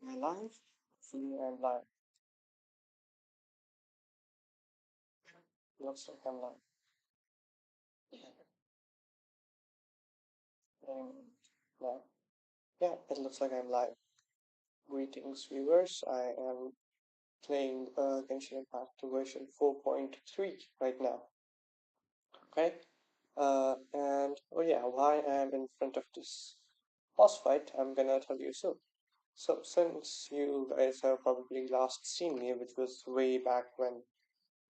Am I live? See, I'm live. Looks like I'm live. No. Yeah, it looks like I'm live. Greetings, viewers. I am playing Genshin Impact version 4.3 right now. Okay? And oh yeah, why I'm in front of this boss fight, I'm gonna tell you soon. So, since you guys have probably last seen me, which was way back when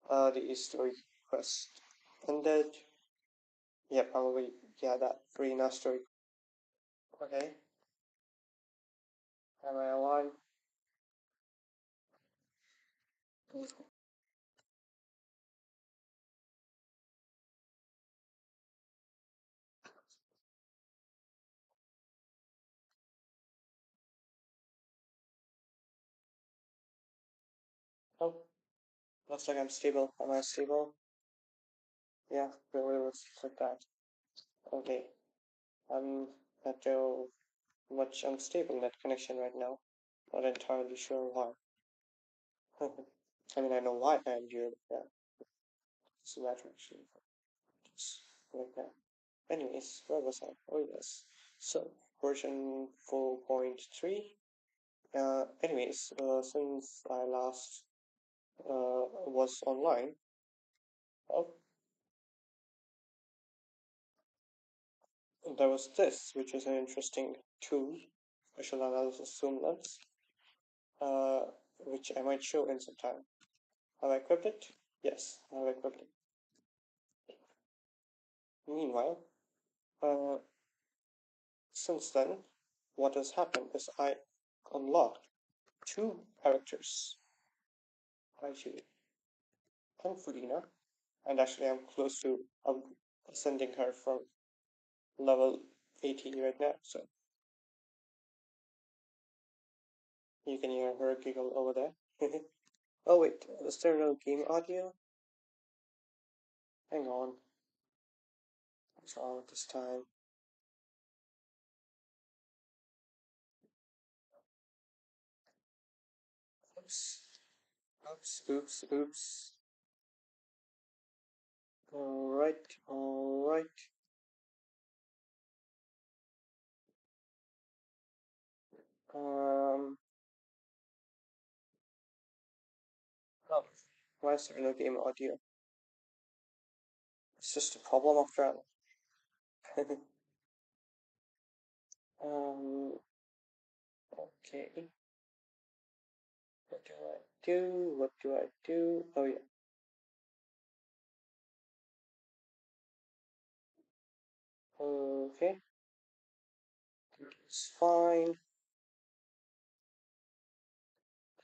the story quest ended. Yeah, probably, yeah, that Rena story. Okay, am I alive? Oh, looks like I'm stable. Am I stable? Yeah, really looks like that. Okay, I'm at a much unstable net connection right now. Not entirely sure why. I mean, I know why I'm here, but yeah, it's a matter actually. Just like that. Anyways, where was I? Oh, yes. So, version 4.3. Since I last was online, well, there was this, which is an interesting tool, special analysis zoom lens, uh, which I might show in some time. Have I equipped it? Yes, I have equipped it. Meanwhile, uh, since then, what has happened is I unlocked two characters, actually, and Furina, and actually I'm close to ascending her from level 80 right now, so you can hear her giggle over there. Oh wait, is there no game audio? Hang on. What's wrong with this time? Oops. Oops. Alright. Um, oh, why is there no game audio? It's just a problem after all. Okay. What do I do? What do I do? Oh yeah. Okay. It's fine.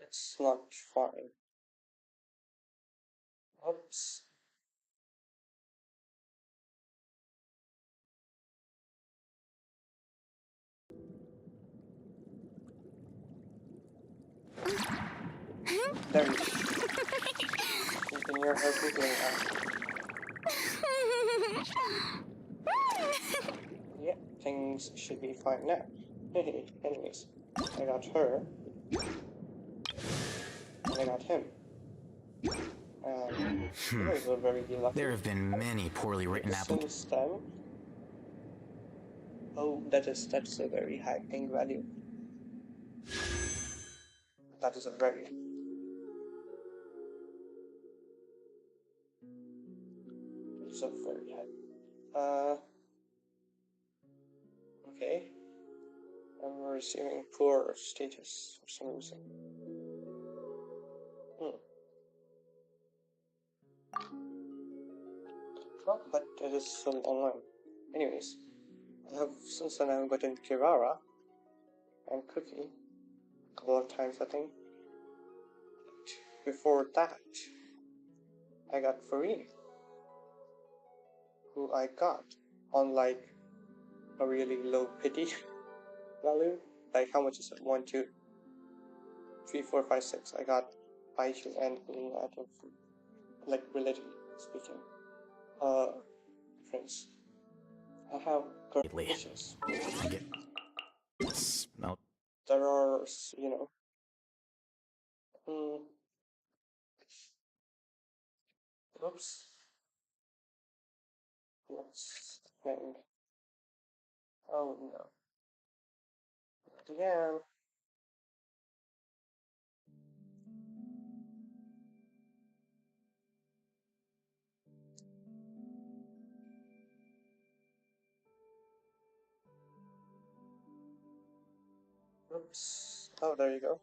It's not fine. Oops. There you go. You can hear her giggling now. Yeah, things should be fine now. Anyways, I got her. And I got him. You guys are very lucky. There have been many poorly written applications. Since then, oh, that's a very high ping value. That is a very high. Okay. I'm receiving poor status for some reason. Oh, but it is still online. Anyways, since then I've gotten Kirara and Cookie a couple of times, I think. Before that, I got Farine, who I got on like a really low pity value. Like, how much is it? 1, 2, 3, 4, 5, 6. I got Aishu and Queen out of, like, relatively speaking, friends. I have got wishes. Smell. There are, Hmm. Oops. Let's think. Oh no. Not again. Oops. Oh, there you go.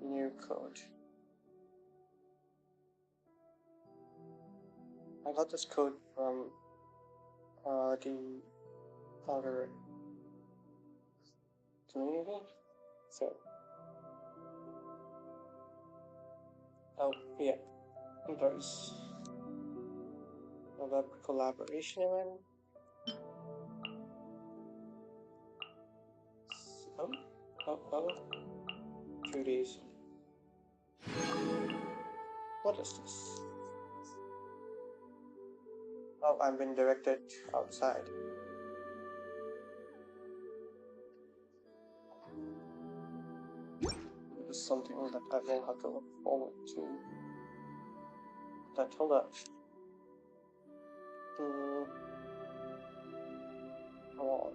New code. I got this code from the other community. So, oh yeah, there's a web collaboration event. Oh, 2 days. What is this? Oh, I've been directed outside. It is something that I will have to look forward to. But hold up. Come on.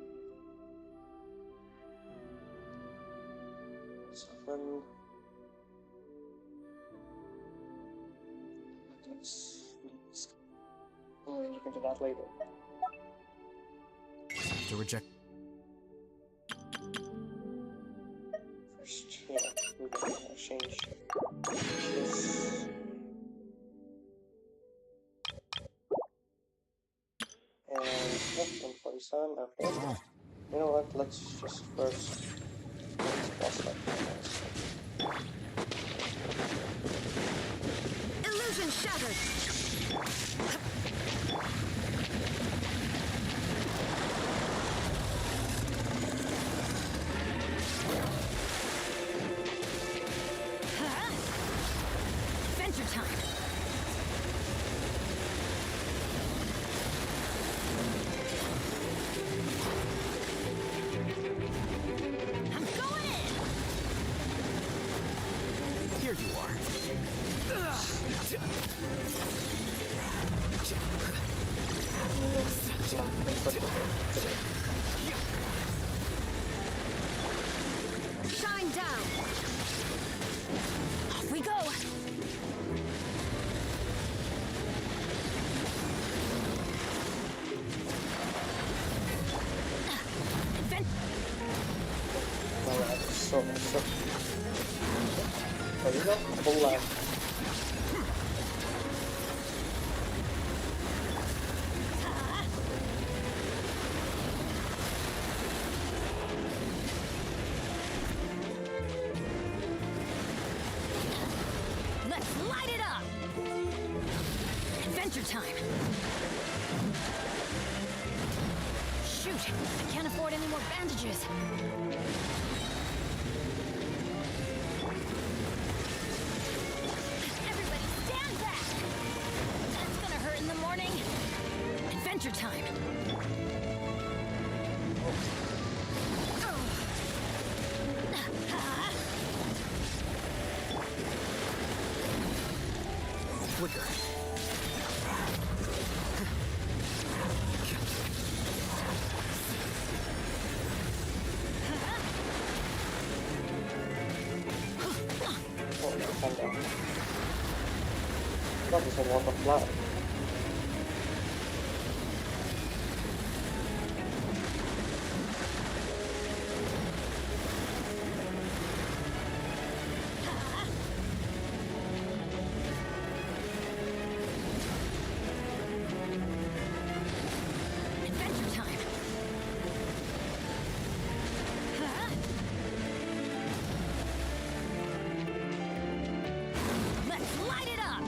What's happened? We'll look into that later. To reject. First, yeah, we're gonna change this. And yep, 147, okay. Oh. You know what, let's just first cross that. Illusion shattered! Adventure time! I'm going in! Here you are. Shine down! Off we go! Alright, so. There you go, full left. Let's light it up! Adventure time! Shoot! I can't afford any more bandages! Everybody stand back! That's gonna hurt in the morning! Adventure time! Flicker. Oh, calm down. That was a lot of flat. Adventure time! Let's light it up!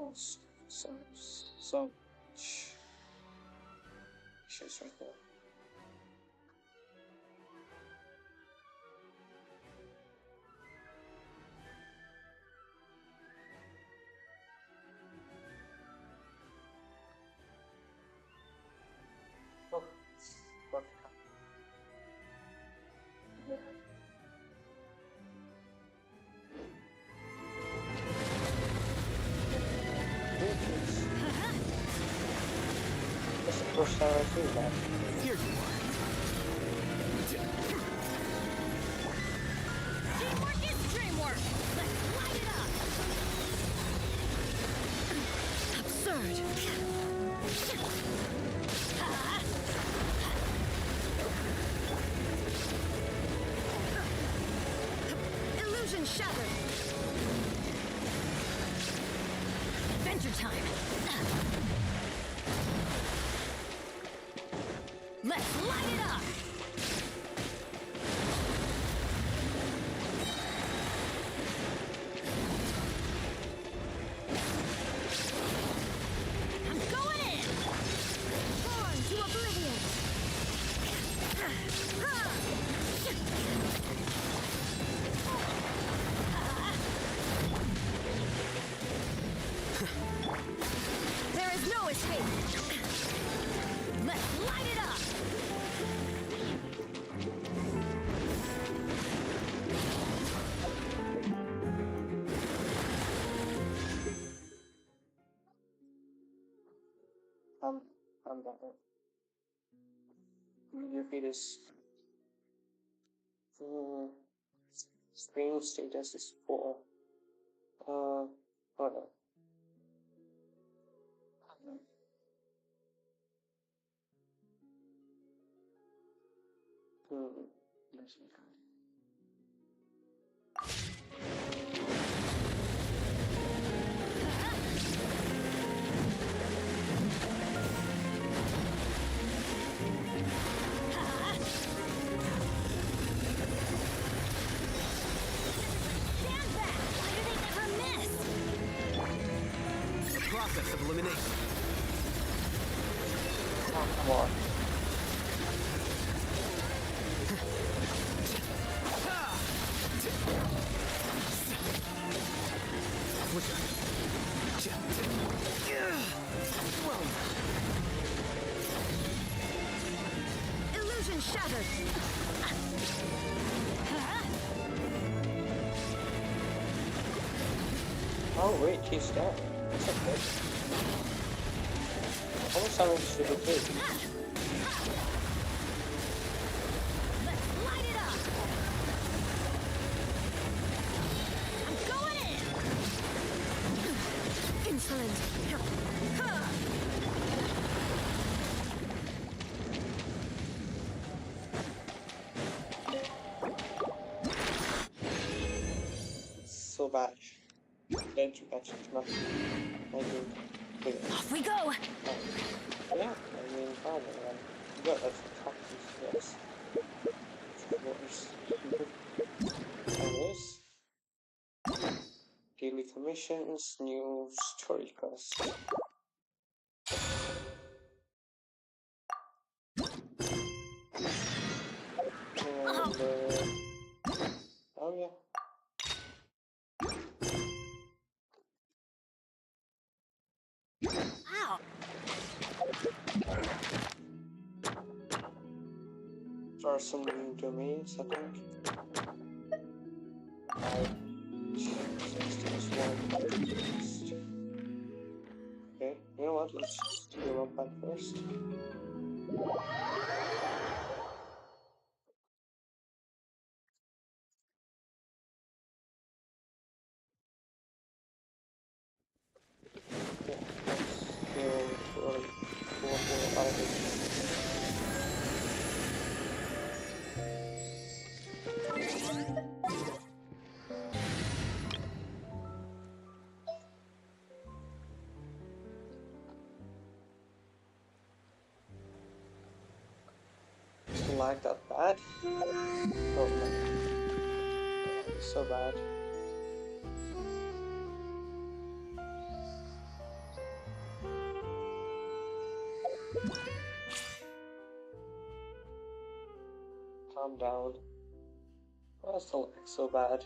Oh, so issues right there. Oh, perfect. This is the first time I've seen that. Here you are. Teamwork is dreamwork. Let's light it up. Absurd. Illusion shattered. Adventure time. Let's light it up. I'm going in. Born to oblivion. There is no escape. Let's light it up. I'm done. Your feed is stream status is 4. Hold on. Let's see. Stand back! Why do they never miss? The process of elimination. Oh, come on. Illusion shattered. Oh wait, he's dead. That's okay. How much damage did he take? Let's light it up. I'm going in. Insolent. So bad. Dead to catch it, nothing. I mean, wait. Off we go. Oh. Yeah, I mean, probably. Yeah, that's the practice, yes. Of course. Anyways. Daily commissions, new story quest. And, oh yeah. Ow. There are some new domains, I think. 5, 6, 1. Okay, you know what? Let's just do up that first. Yeah, let's go for out of it. Like that bad? Oh man, so bad. Calm down. Why does it look so bad?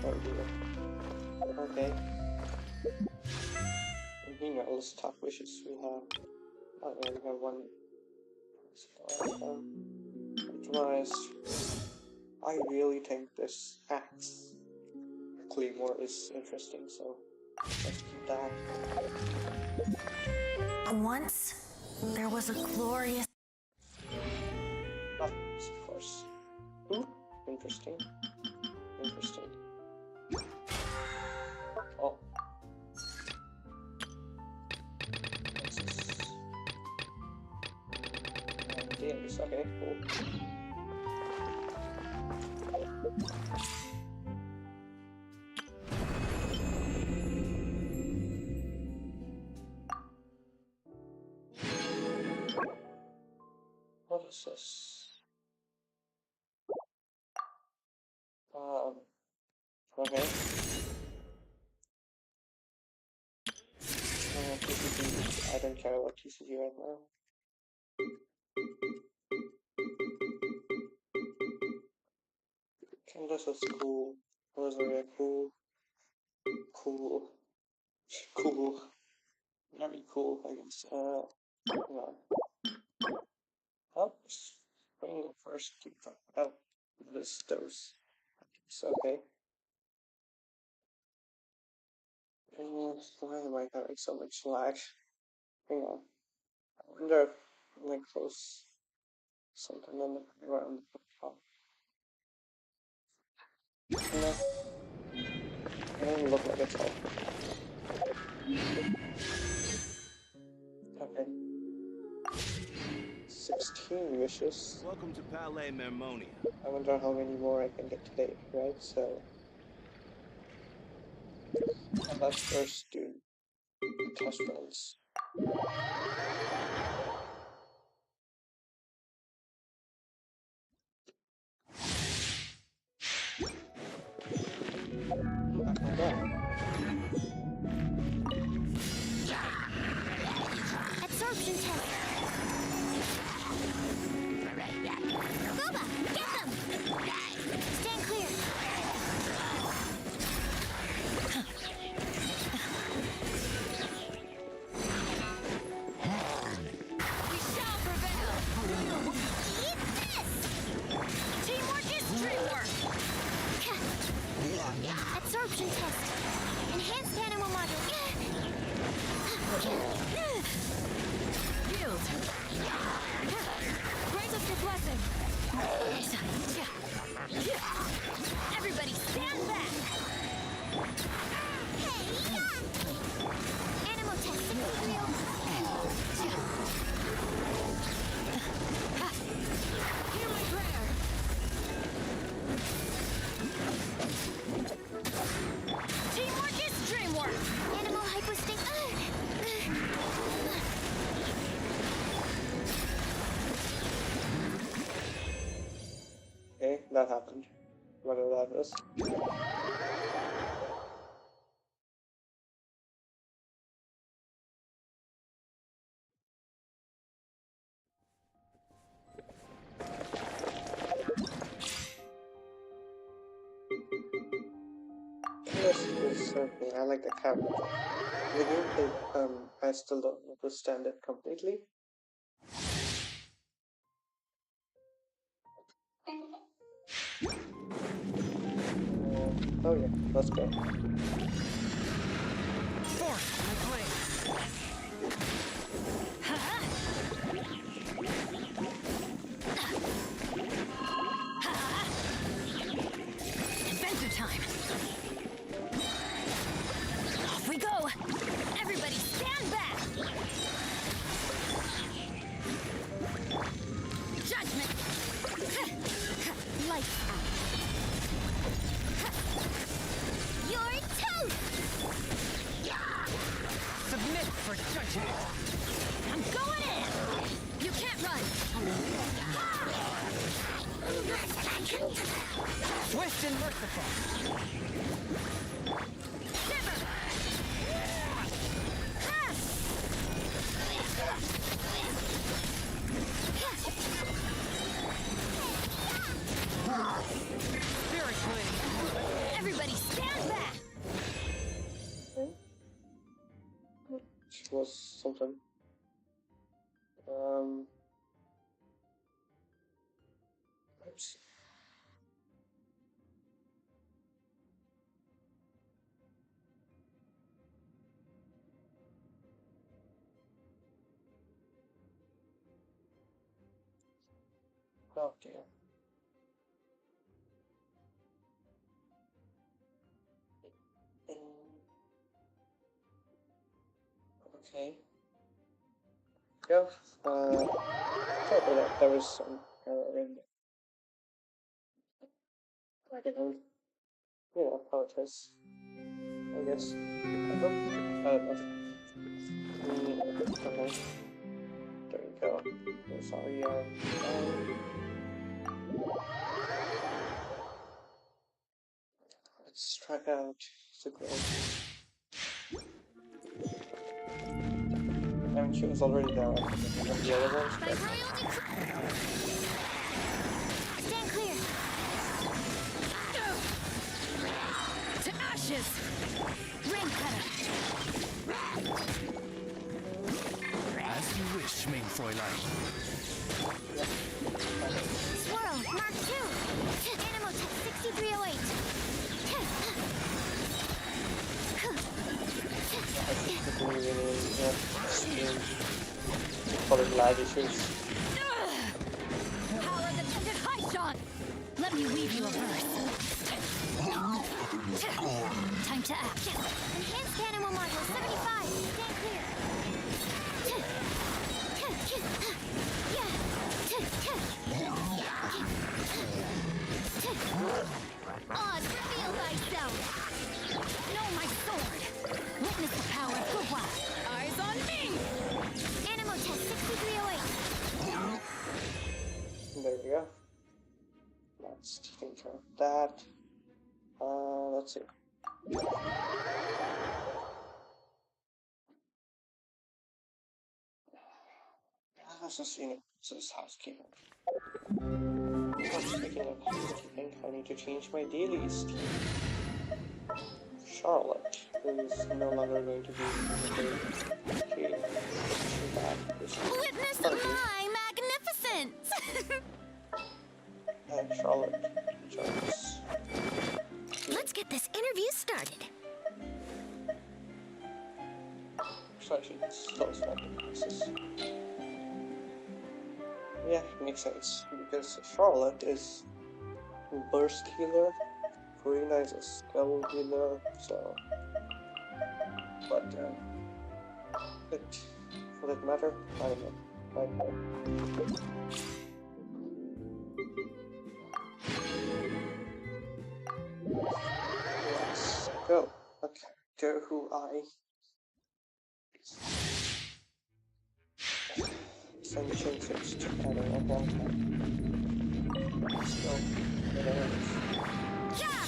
Oh dear. Okay. Meanwhile, let's talk wishes we have. Oh yeah, we have one. Optimize. I really think this axe claymore is interesting, so let's keep that. Once, there was a glorious... Of course. Ooh, interesting. Interesting. Oh. What's this? Games, okay, cool. What is this? Okay. TCG. I don't care about TCG right now. Canvas is cool. Rosaria, cool. Cool. Cool. Very cool, I guess. Yeah. Oh, spring first. Oh, this, those. It's okay. Why am I having so much lag? Hang on. I wonder if I might close something in the background. No, it doesn't look like it's all. Okay. 16 wishes. Welcome to Palais Mermonia. I wonder how many more I can get today, right? So let's first do the test runs. Back on that. Absorption test. Boba, get them! Stand clear. We shall prevail. Eat this! Teamwork is dreamwork. Absorption test. Enhanced animal module. Yield. Grant us your blessing. Everybody stand back. Hey, animal test real. Hear my prayer. Teamwork is dreamwork. Animal hyperstinct. Okay, that happened. Whatever that is. This is something I like the character. The gameplay, I still don't understand it completely. Oh yeah, let's go. Force my blade. Adventure time. Off we go. Everybody stand back. Judgment. Lights out. Your toast. Submit for judgment. I'm going in. You can't run. Swift and merciful. Spirit blade. Everybody stand back! Which was something. Oops. Oh dear. Okay. Yeah. Sorry for that. There was some error in there. I didn't, apologize. I guess. I don't know. Okay. There you go. I'm sorry. Let's try out the girl. I mean, she was already there. The other ones. By royal decree. Stand clear. To ashes. Rain cutter. As you wish, mein Fräulein. Swirl, Mark 2. Animal Tech 6308. I think the really probably lag issues. Power the tended high shot. Let me weave you a verse. Time to act. Enhanced animal module 75. Stand clear. Oz, reveal thyself. Know my sword. Witness the power of Gua. Eyes on me. Animal test 6308. There we go. Let's take care of that. Let's see. Let's just, just housekeeping. Speaking of housekeeping, I need to change my dailies. Charlotte, who is no longer going to be Witness my magnificence! And Charlotte joins. Let's get this interview started. So actually, those pieces. Yeah, it makes sense because Charlotte is burst healer, Karina is a skull healer, so. But will it matter? I don't know. Let's go. Okay, go who I. Some changes to add a long time. Let's go. Yeah!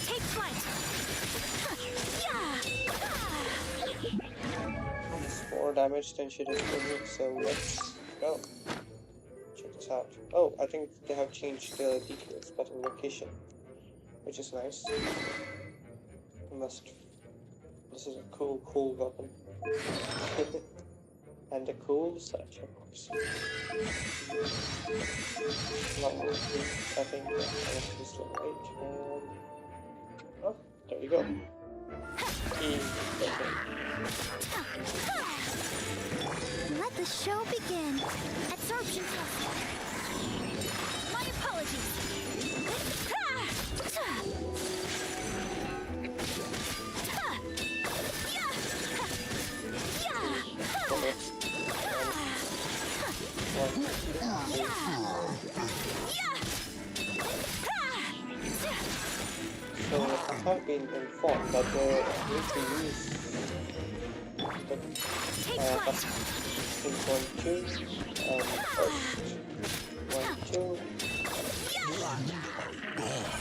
Take flight! It's 4 damage than she did for me, so let's go. Check this out. Oh, I think they have changed the details, but in location, which is nice. This is a cool weapon. And a cool such, of course. I think this look right. Oh, there you go. Let the show begin. Absorption test. My apologies. So I have been informed that they need to use it. Take But flight. in 1, 2, and first 1, 2.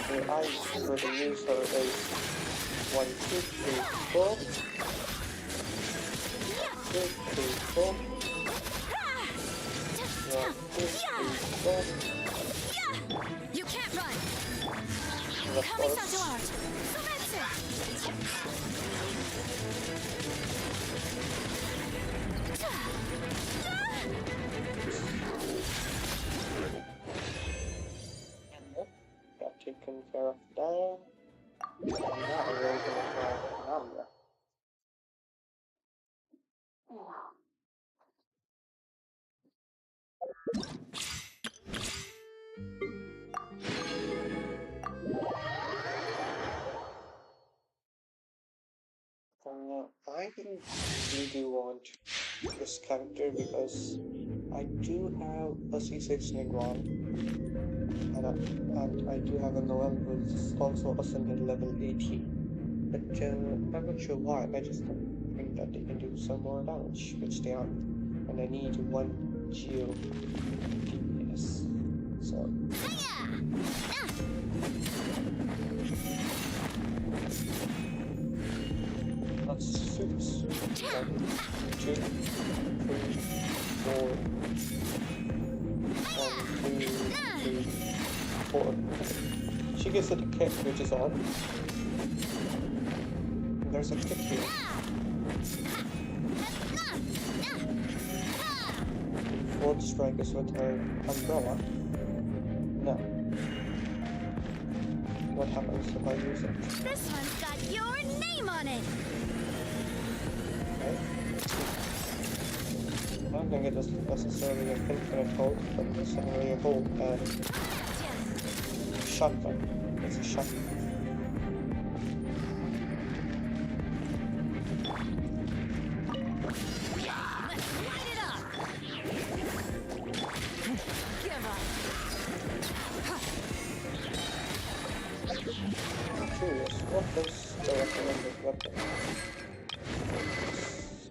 The eyes for the user is 1, 2, 3, 4. 2, 3, 4. 1, 2, 3, 4. You can't run. And of Coming course, to art. Surrender. got taken care of that. And now we're going to try Navia. I really do want this character because I do have a C6 Niguan and I do have a Noel who's also ascended level 80. But I'm not sure why, I just don't think that they can do some more damage, which they aren't. And I need 1 geo DPS. So that's 6. 1, 2, 3, 4. 1, 2, 3, 4. She gives it a kick, which is odd. There's a kick here. 4th strike is with her umbrella. No. What happens if I use it? This one's got your name on it. Okay. I don't think it is necessarily an infinite hold, but necessarily a hold and shotgun. It's a shotgun. Let's light it up. Give up. I'm curious, what is the recommended weapon?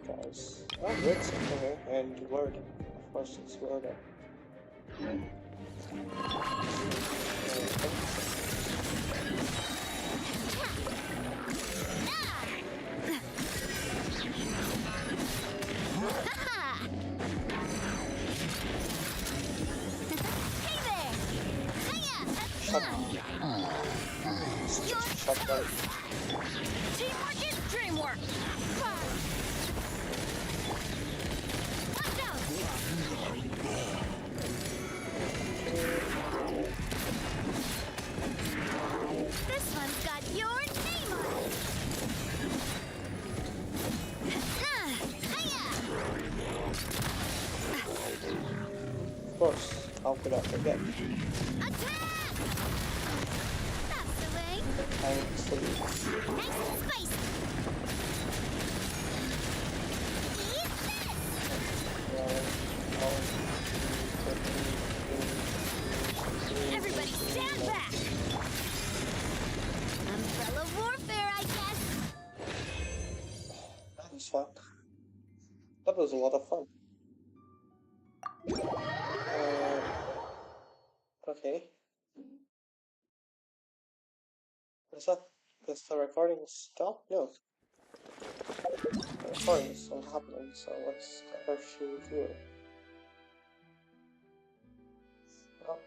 Guys. Oh, red okay, and word. Of course, it's word. Shotgun. Teamwork is dreamwork. Watch out. This one's got your name on it. Of course, how could I forget? Attack! That's the way. I see. Nice and spicy. Everybody stand back! Umbrella warfare, I guess. That was fun. That was a lot of fun. Okay. Is that... Does the recording stop? No. The recording is still happening, so what's the issue here? Oh.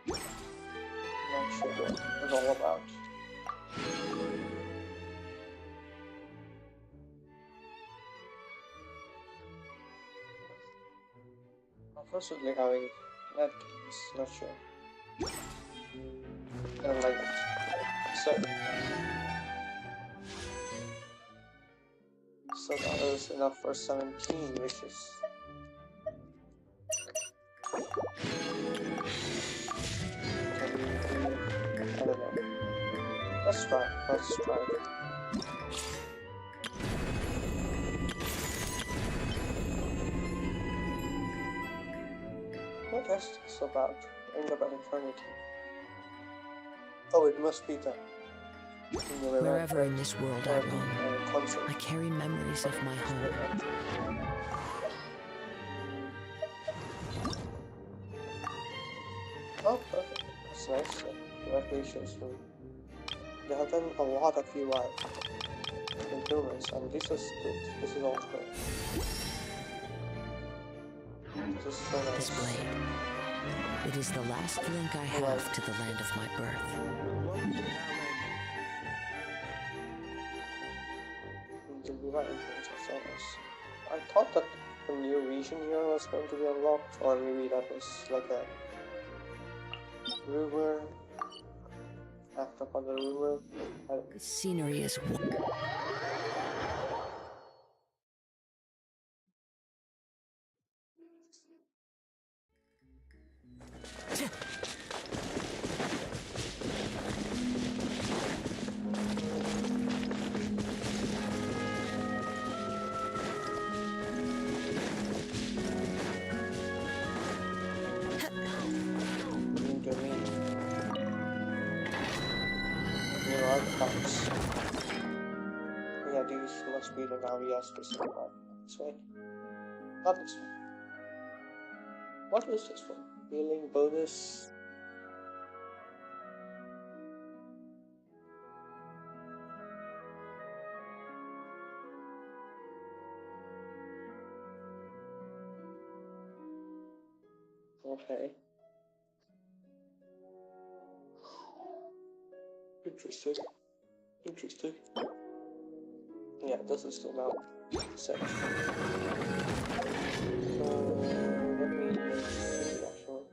Not sure what it's all about. I'm possibly having net games, not sure. I don't like it. So that is enough for 17 wishes. I don't know. Let's try. What is this about? End of an eternity. Oh, it must be the Wherever in this world I roam, concert. I carry memories of my home. Oh, perfect. That's nice. Congratulations. They have done a lot of UI improvements, and this is good. This is all good. This is so nice. This blade. It is the last link I have to the land of my birth. The UI improvements are so nice. I thought that a new region here was going to be unlocked, or maybe that was like a rumor. Act upon the rumor. The scenery is artifacts. Yeah, these must be the Navia specific artifacts, right? Not this one. What is this one? Healing bonus. Okay. Interesting. Interesting. Yeah, this is the map section. Let me see actually.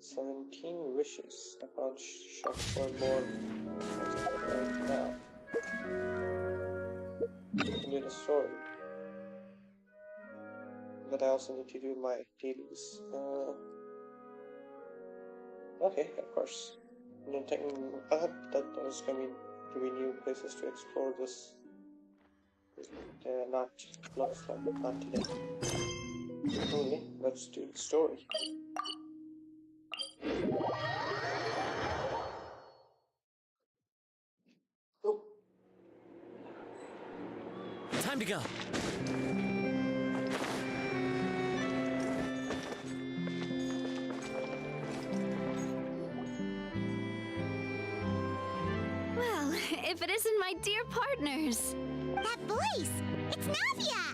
17 wishes. I can't shop for more right now. I need a sword. But I also need to do my dailies. Okay, of course. I hope that there's going to be new places to explore this. Not today. Okay, let's do the story. Oh. Time to go. Well, if it isn't my dear partners. That voice! It's Navia!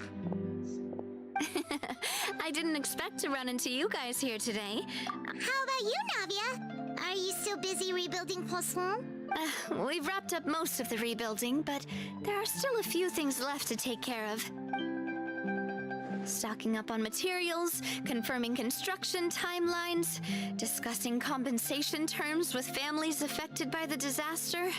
I didn't expect to run into you guys here today. How about you, Navia? Are you still busy rebuilding Poisson? We've wrapped up most of the rebuilding, but there are still a few things left to take care of. Stocking up on materials, confirming construction timelines, discussing compensation terms with families affected by the disaster.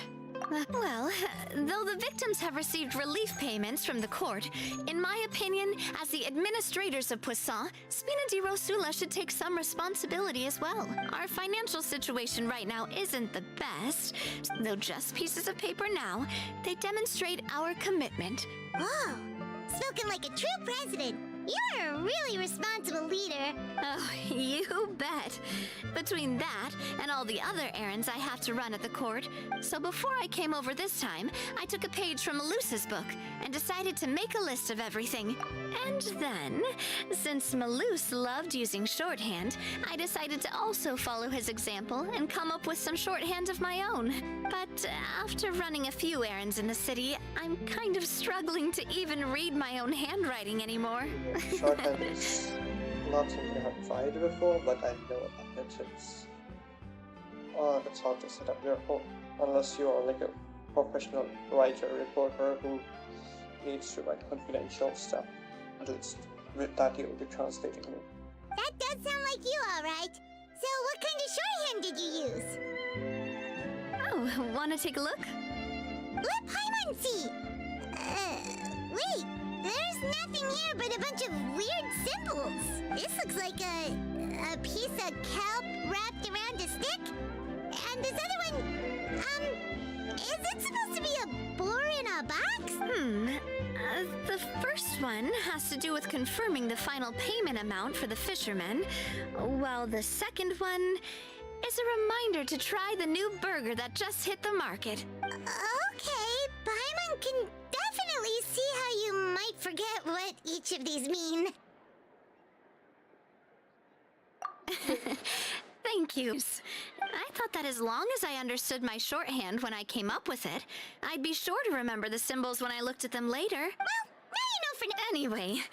Well, though the victims have received relief payments from the court, in my opinion, as the administrators of Poisson, Spina di Rosula should take some responsibility as well. Our financial situation right now isn't the best, though just pieces of paper now, they demonstrate our commitment. Oh, spoken like a true president. You're a really responsible leader. Oh, you bet. Between that and all the other errands I have to run at the court, so before I came over this time, I took a page from Malus's book and decided to make a list of everything. And then, since Malus loved using shorthand, I decided to also follow his example and come up with some shorthand of my own. But after running a few errands in the city, I'm kind of struggling to even read my own handwriting anymore. Shorthand is not something I have tried before, but I know about it. It's hard to set up your own, unless you are like a professional writer, reporter who needs to write confidential stuff. At least with that, you will be translating it. That does sound like you, all right. So what kind of shorthand did you use? Oh, wanna take a look? Let Paimon see! Wait, there's nothing here but a bunch of weird symbols. This looks like a piece of kelp wrapped around a stick. And this other one, is it supposed to be a boar in a box? The first one has to do with confirming the final payment amount for the fishermen, while the second one is a reminder to try the new burger that just hit the market. Okay, Paimon can definitely see how you might forget what each of these mean. Thank you. I thought that as long as I understood my shorthand when I came up with it, I'd be sure to remember the symbols when I looked at them later. Well, now you know for now. Anyway,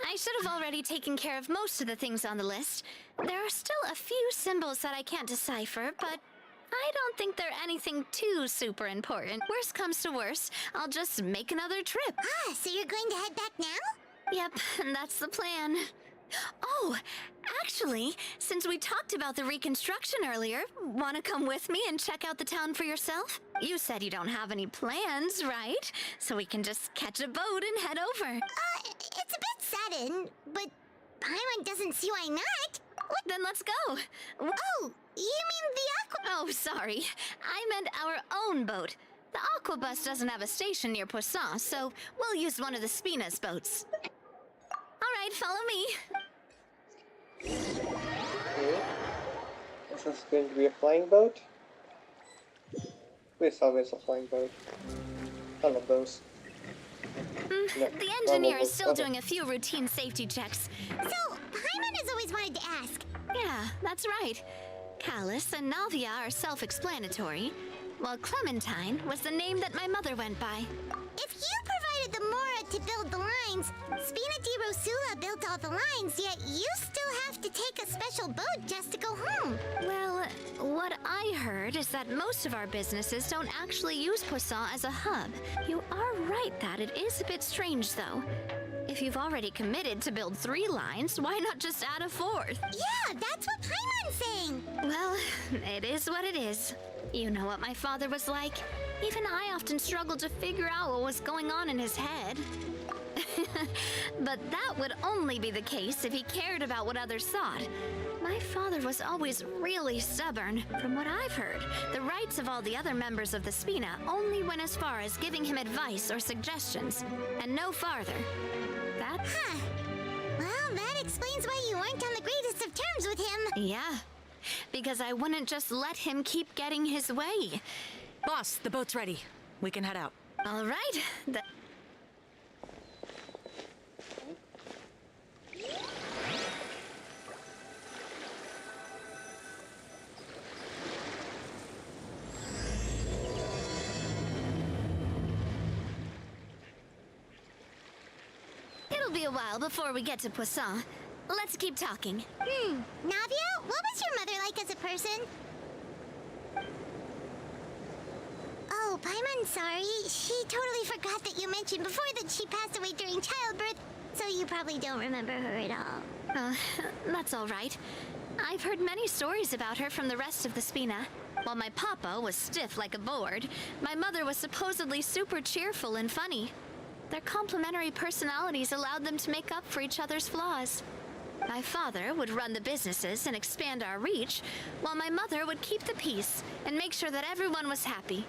I should have already taken care of most of the things on the list. There are still a few symbols that I can't decipher, but I don't think they're anything too super important. Worst comes to worst, I'll just make another trip. Ah, so you're going to head back now? Yep, that's the plan. Oh, actually, since we talked about the reconstruction earlier, want to come with me and check out the town for yourself? You said you don't have any plans, right? So we can just catch a boat and head over. It's a bit sudden, but Paimon doesn't see why not. What? Then let's go. Oh, you mean the aqua... Oh, sorry. I meant our own boat. The Aquabus doesn't have a station near Poisson, so we'll use one of the Spina's boats. All right, follow me. Okay. Is this going to be a flying boat? It's always a flying boat. I love those. No, The engineer is boats. still Okay. doing a few routine safety checks. So, Paimon has always wanted to ask. Yeah, that's right. Callus and Navia are self-explanatory, while Clementine was the name that my mother went by. If you provided the Mora to build the lines, Spina di Rosula built all the lines, yet you still have to take a special boat just to go home. Well, what I heard is that most of our businesses don't actually use Poisson as a hub. You are right that it is a bit strange, though. If you've already committed to build 3 lines, why not just add a 4th? Yeah, that's what Paimon's saying. Well, it is what it is. You know what my father was like. Even I often struggled to figure out what was going on in his head. But that would only be the case if he cared about what others thought. My father was always really stubborn. From what I've heard, the rights of all the other members of the Spina only went as far as giving him advice or suggestions, and no farther. That? Huh. Well, that explains why you weren't on the greatest of terms with him. Yeah, because I wouldn't just let him keep getting his way. Boss, the boat's ready. We can head out. All right. It'll be a while before we get to Poisson. Let's keep talking. Navia, what was your mother like as a person? Oh, Paimon's sorry. She totally forgot that you mentioned before that she passed away during childbirth, so you probably don't remember her at all. That's all right. I've heard many stories about her from the rest of the Spina. While my papa was stiff like a board, my mother was supposedly super cheerful and funny. Their complementary personalities allowed them to make up for each other's flaws. My father would run the businesses and expand our reach, while my mother would keep the peace and make sure that everyone was happy.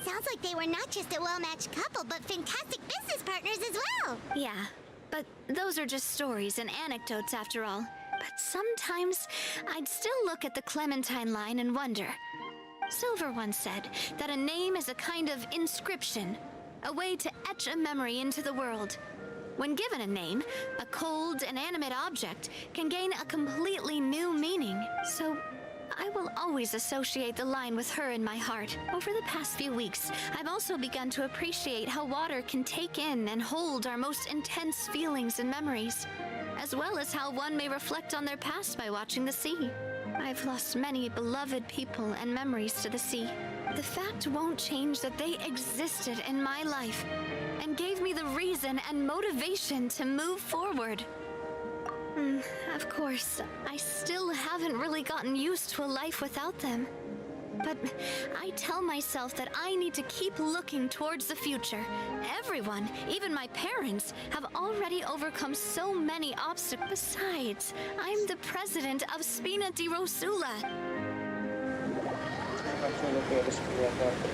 Sounds like they were not just a well-matched couple, but fantastic business partners as well. Yeah, but those are just stories and anecdotes after all. But sometimes I'd still look at the Clementine line and wonder. Silver once said that a name is a kind of inscription, a way to etch a memory into the world. When given a name, a cold, inanimate object can gain a completely new meaning. So I will always associate the line with her in my heart. Over the past few weeks, I've also begun to appreciate how water can take in and hold our most intense feelings and memories, as well as how one may reflect on their past by watching the sea. I've lost many beloved people and memories to the sea. The fact won't change that they existed in my life and gave me the reason and motivation to move forward. Of course, I still haven't really gotten used to a life without them. But I tell myself that I need to keep looking towards the future. Everyone, even my parents, have already overcome so many obstacles. Besides, I'm the president of Spina di Rosula. I'm actually looking at the screen right now, but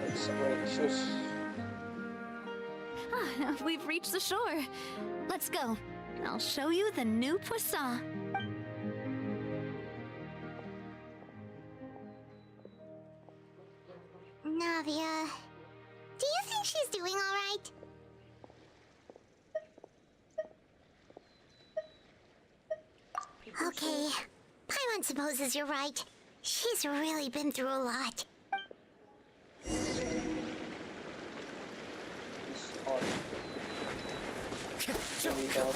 it's so many issues. We've reached the shore. Let's go. I'll show you the new Poisson. Navia, do you think she's doing all right? Okay, Paimon supposes you're right. She's really been through a lot. It's odd. Really bad.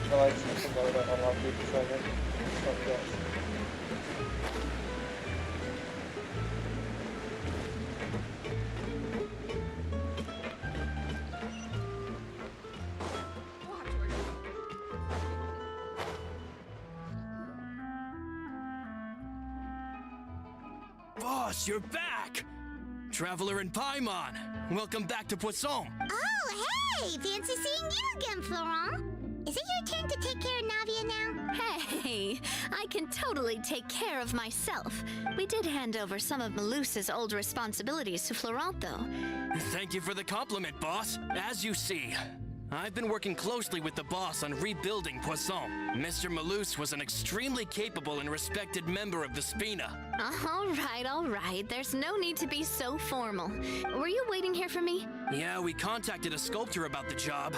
I like something about that. I love the trailer. Oh, yes. Boss, you're back! Traveler and Paimon, welcome back to Poisson. Oh, hey! Fancy seeing you again, Florent. Is it your turn to take care of Navia now? Hey, I can totally take care of myself. We did hand over some of Melusa's old responsibilities to Florent, though. Thank you for the compliment, boss. As you see, I've been working closely with the boss on rebuilding Poisson. Mr. Melus was an extremely capable and respected member of the Spina. All right. There's no need to be so formal. Were you waiting here for me? Yeah, we contacted a sculptor about the job,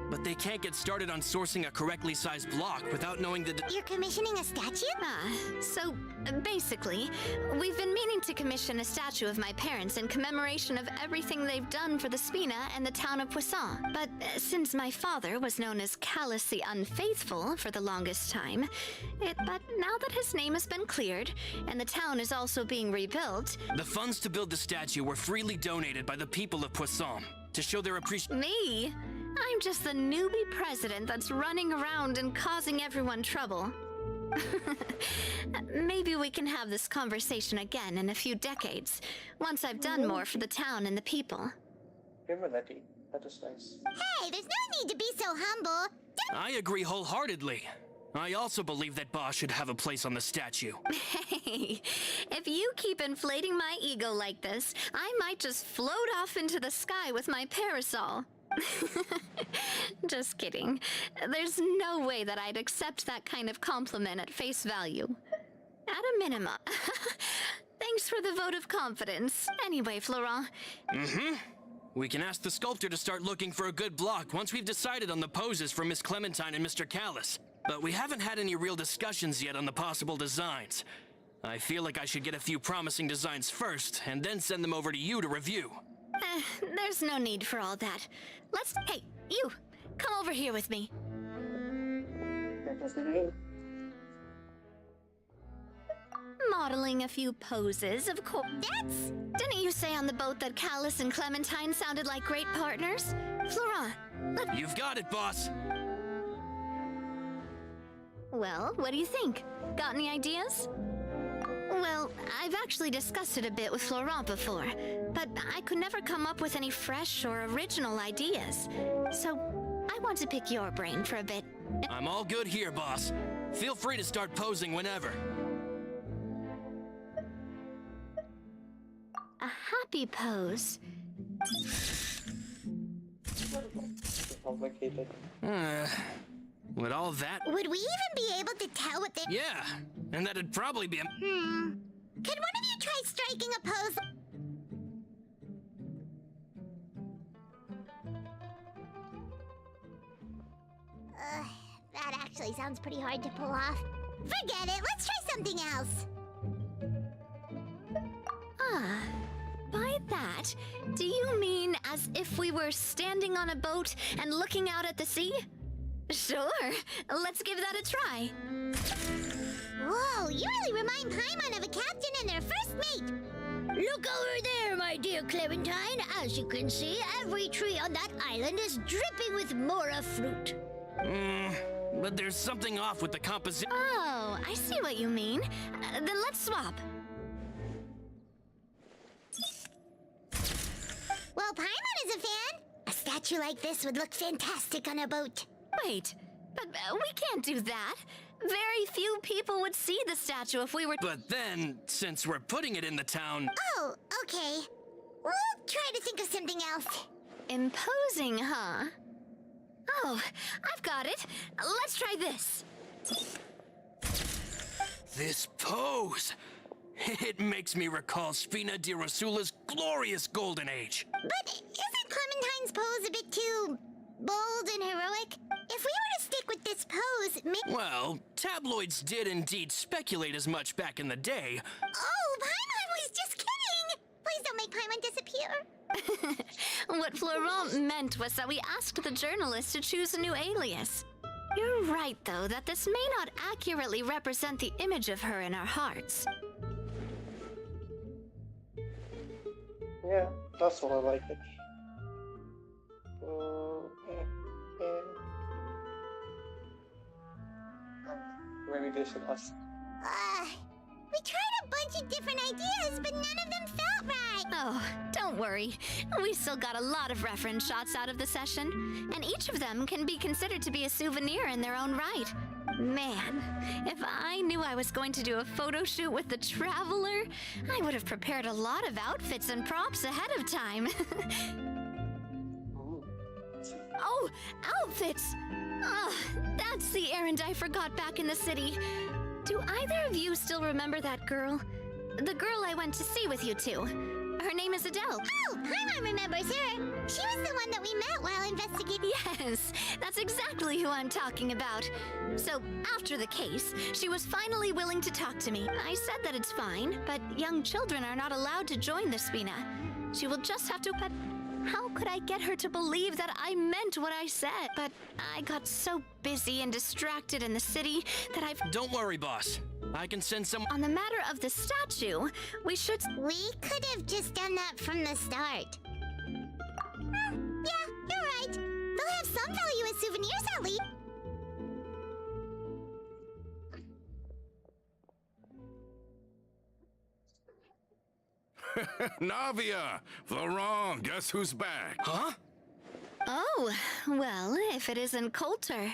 but they can't get started on sourcing a correctly sized block without knowing the You're commissioning a statue? So basically, we've been meaning to commission a statue of my parents in commemoration of everything they've done for the Spina and the town of Poisson. But since my father was known as callously unfaithful for the longest time, but now that his name has been cleared and the town is also being rebuilt, The funds to build the statue were freely donated by the people of Poisson to show their appreciation. me? I'm just the newbie president that's running around and causing everyone trouble. Maybe we can have this conversation again in a few decades, once I've done more for the town and the people. Humility. That is nice. Hey, there's no need to be so humble. I agree wholeheartedly. I also believe that boss should have a place on the statue. Hey, if you keep inflating my ego like this, I might just float off into the sky with my parasol. Just kidding. There's no way that I'd accept that kind of compliment at face value. At a minimum. Thanks for the vote of confidence. Anyway, Florent. We can ask the sculptor to start looking for a good block once we've decided on the poses for Miss Clementine and Mr. Callis. But we haven't had any real discussions yet on the possible designs. I feel like I should get a few promising designs first, and then send them over to you to review. There's no need for all that. Hey, you! Come over here with me. Modeling a few poses, of course. Didn't you say on the boat that Callis and Clementine sounded like great partners? Florent, You've got it, boss. well, what do you think? Got any ideas? Well, I've actually discussed it a bit with Florent before, but I could never come up with any fresh or original ideas. So, I want to pick your brain for a bit. I'm all good here, boss. Feel free to start posing whenever. A happy pose. Complicated. With all that... Would we even be able to tell what they... Yeah, and that'd probably be a... Could one of you try striking a pose? That actually sounds pretty hard to pull off. Forget it, let's try something else. By that, do you mean as if we were standing on a boat and looking out at the sea? Sure, let's give that a try. Whoa, you really remind Paimon of a captain and their first mate. Look over there, my dear Clementine. As you can see, every tree on that island is dripping with mora fruit. But there's something off with the composition. Oh, I see what you mean. Then let's swap. Well, Paimon is a fan. A statue like this would look fantastic on a boat. Wait, but we can't do that. Very few people would see the statue if we were... But then, since we're putting it in the town... Oh, okay. We'll try to think of something else. Imposing, huh? Oh, I've got it. Let's try this. This pose! It makes me recall Spina di Rosula's glorious golden age. But isn't Clementine's pose a bit too bold and heroic? If we were to stick with this pose, maybe... Well, tabloids did indeed speculate as much back in the day. Oh, Paimon was just kidding! Please don't make Paimon disappear. What Florent meant was that we asked the journalist to choose a new alias. You're right, though, that this may not accurately represent the image of her in our hearts. Yeah, that's what I like it. Maybe they should ask. We tried a bunch of different ideas, but none of them felt right. Oh, don't worry. We still got a lot of reference shots out of the session, and each of them can be considered to be a souvenir in their own right. Man, if I knew I was going to do a photo shoot with the Traveler, I would have prepared a lot of outfits and props ahead of time. Oh, outfits! Ah, that's the errand I forgot back in the city. Do either of you still remember that girl? The girl I went to see with you two. Her name is Adele. Oh, Paimon remembers her. She was the one that we met while investigating. Yes, that's exactly who I'm talking about. So, after the case, she was finally willing to talk to me. I said that it's fine, but young children are not allowed to join the Spina. She will just have to... But how could I get her to believe that I meant what I said? But I got so busy and distracted in the city that I've... Don't worry, boss. I can send some... On the matter of the statue, we should... We could have just done that from the start. Yeah, you're right. They'll have some value as souvenirs at least. Navia! Florent, guess who's back? Huh? Oh, well, if it isn't Coulter.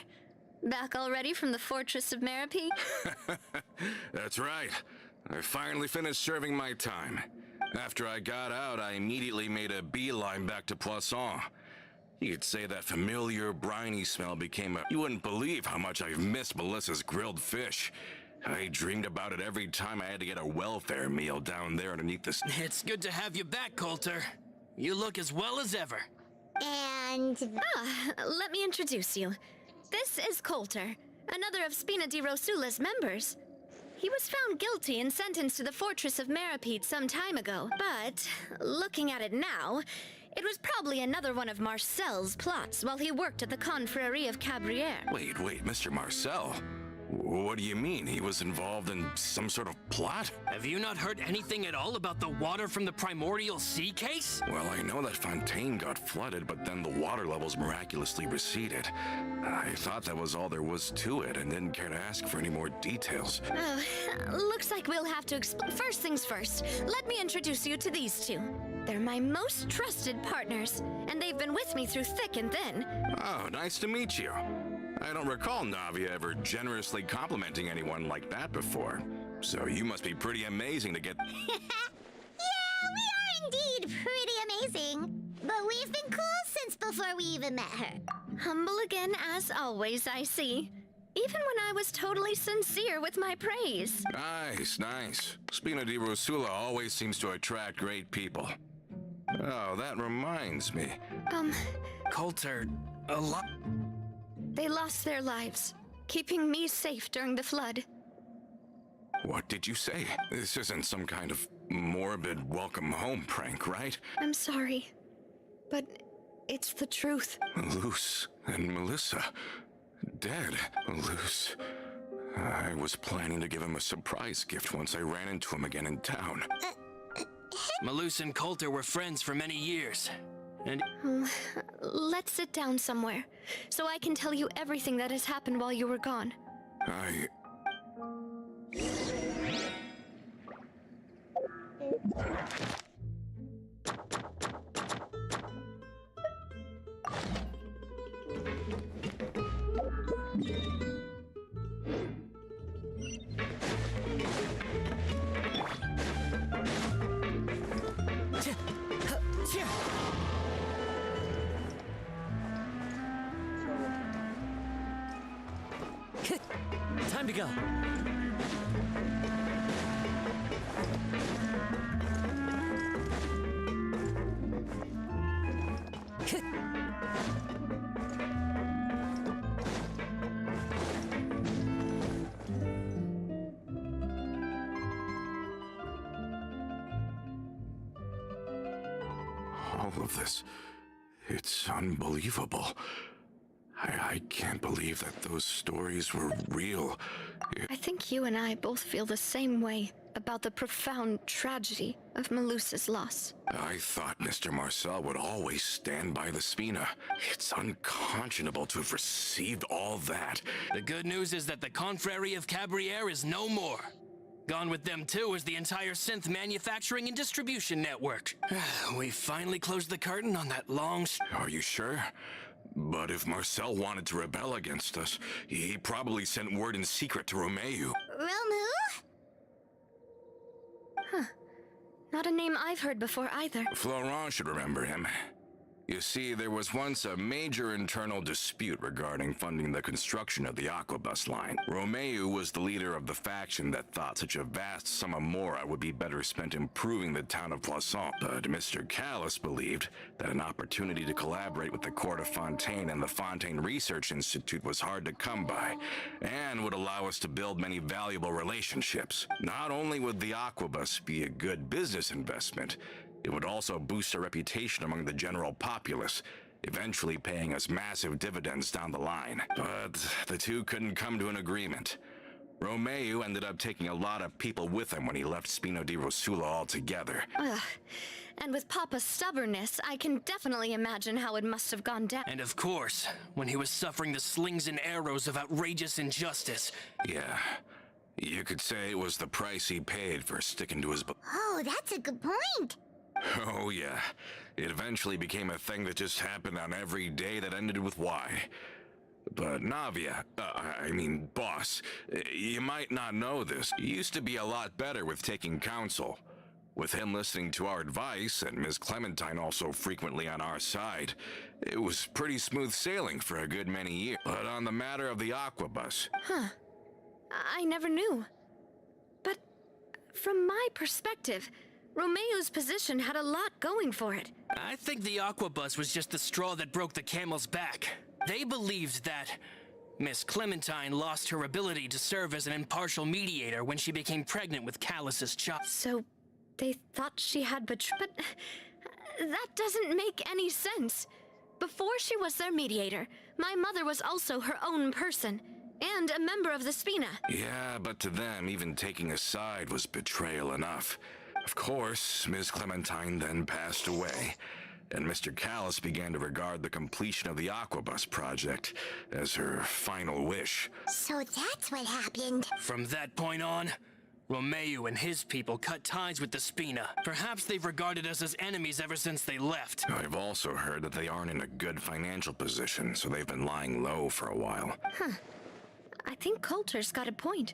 Back already from the Fortress of Merope? That's right. I finally finished serving my time. After I got out, I immediately made a beeline back to Poisson. You could say that familiar, briny smell became a... You wouldn't believe how much I've missed Melissa's grilled fish. I dreamed about it every time I had to get a welfare meal down there underneath the... It's good to have you back, Coulter. You look as well as ever. And... Let me introduce you. This is Coulter, another of Spina di Rosula's members. He was found guilty and sentenced to the Fortress of Merope some time ago, but looking at it now, it was probably another one of Marcel's plots while he worked at the Confrérie of Cabrières. Wait, Mr. Marcel? What do you mean? He was involved in some sort of plot? Have you not heard anything at all about the water from the Primordial Sea case? Well, I know that Fontaine got flooded, but then the water levels miraculously receded. I thought that was all there was to it and didn't care to ask for any more details. Oh, looks like we'll have to First things first, let me introduce you to these two. They're my most trusted partners, and they've been with me through thick and thin. Oh, nice to meet you. I don't recall Navia ever generously complimenting anyone like that before. So you must be pretty amazing to get... Yeah, we are indeed pretty amazing. But we've been cool since before we even met her. Humble again as always, I see. Even when I was totally sincere with my praise. Nice. Spina di Rosula always seems to attract great people. Oh, that reminds me. Coulter, a lot... They lost their lives, keeping me safe during the flood. What did you say? This isn't some kind of morbid welcome home prank, right? I'm sorry, but it's the truth. Luce and Melissa, dead. Luce. I was planning to give him a surprise gift once I ran into him again in town. Malus and Coulter were friends for many years. And... Let's sit down somewhere, so I can tell you everything that has happened while you were gone. Time to go. All of this, it's unbelievable. I can't believe that those stories were real. I think you and I both feel the same way about the profound tragedy of Melusa's loss. I thought Mr. Marcel would always stand by the Spina. It's unconscionable to have received all that. The good news is that the Confrérie of Cabriere is no more. Gone with them too is the entire synth manufacturing and distribution network. We finally closed the curtain on that long... Are you sure? But if Marcel wanted to rebel against us, he probably sent word in secret to Romeu. Romu? Not a name I've heard before either. Florent should remember him. You see, there was once a major internal dispute regarding funding the construction of the Aquabus line. Romeu was the leader of the faction that thought such a vast sum of mora would be better spent improving the town of Poisson. But Mr. Callis believed that an opportunity to collaborate with the Court of Fontaine and the Fontaine Research Institute was hard to come by, and would allow us to build many valuable relationships. Not only would the Aquabus be a good business investment, it would also boost our reputation among the general populace, eventually paying us massive dividends down the line. But the two couldn't come to an agreement. Romeu ended up taking a lot of people with him when he left Spino di Rosula altogether. Ugh. And with Papa's stubbornness, I can definitely imagine how it must have gone down. And of course, when he was suffering the slings and arrows of outrageous injustice. Yeah, you could say it was the price he paid for sticking to his... Oh, that's a good point. Oh yeah, it eventually became a thing that just happened on every day that ended with Y. But Navia, boss, you might not know this. He used to be a lot better with taking counsel. With him listening to our advice, and Ms. Clementine also frequently on our side, it was pretty smooth sailing for a good many years. But on the matter of the Aquabus... I never knew. But from my perspective, Romeu's position had a lot going for it. I think the Aquabus was just the straw that broke the camel's back. They believed that Miss Clementine lost her ability to serve as an impartial mediator when she became pregnant with Callus's child. So they thought she had betrayed... But that doesn't make any sense. Before she was their mediator, my mother was also her own person, and a member of the Spina. Yeah, but to them, even taking a side was betrayal enough. Of course, Ms. Clementine then passed away, and Mr. Callis began to regard the completion of the Aquabus project as her final wish. So that's what happened. From that point on, Romeu and his people cut ties with the Spina. Perhaps they've regarded us as enemies ever since they left. I've also heard that they aren't in a good financial position, so they've been lying low for a while. I think Coulter's got a point.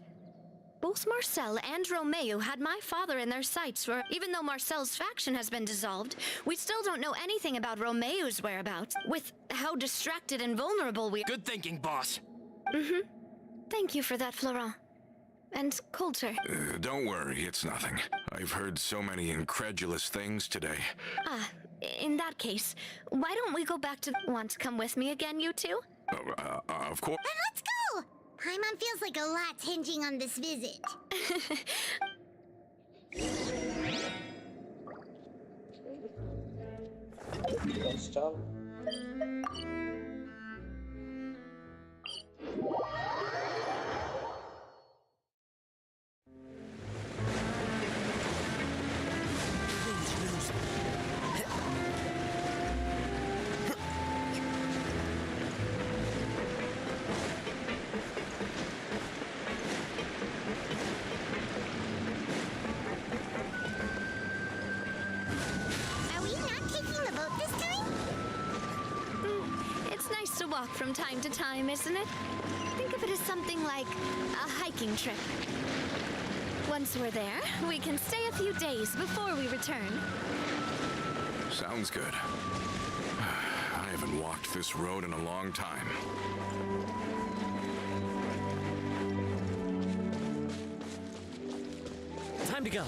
Both Marcel and Romeu had my father in their sights, for even though Marcel's faction has been dissolved, we still don't know anything about Romeu's whereabouts, with how distracted and vulnerable we... Good thinking, boss. Thank you for that, Florent. And Coulter. Don't worry, it's nothing. I've heard so many incredulous things today. In that case, why don't we go back to... Want to come with me again, you two? Of course. Then let's go! Paimon feels like a lot's hinging on this visit. That's done. Are we not taking the boat this time? It's nice to walk from time to time, isn't it? Think of it as something like a hiking trip. Once we're there, we can stay a few days before we return. Sounds good. I haven't walked this road in a long time. Time to go.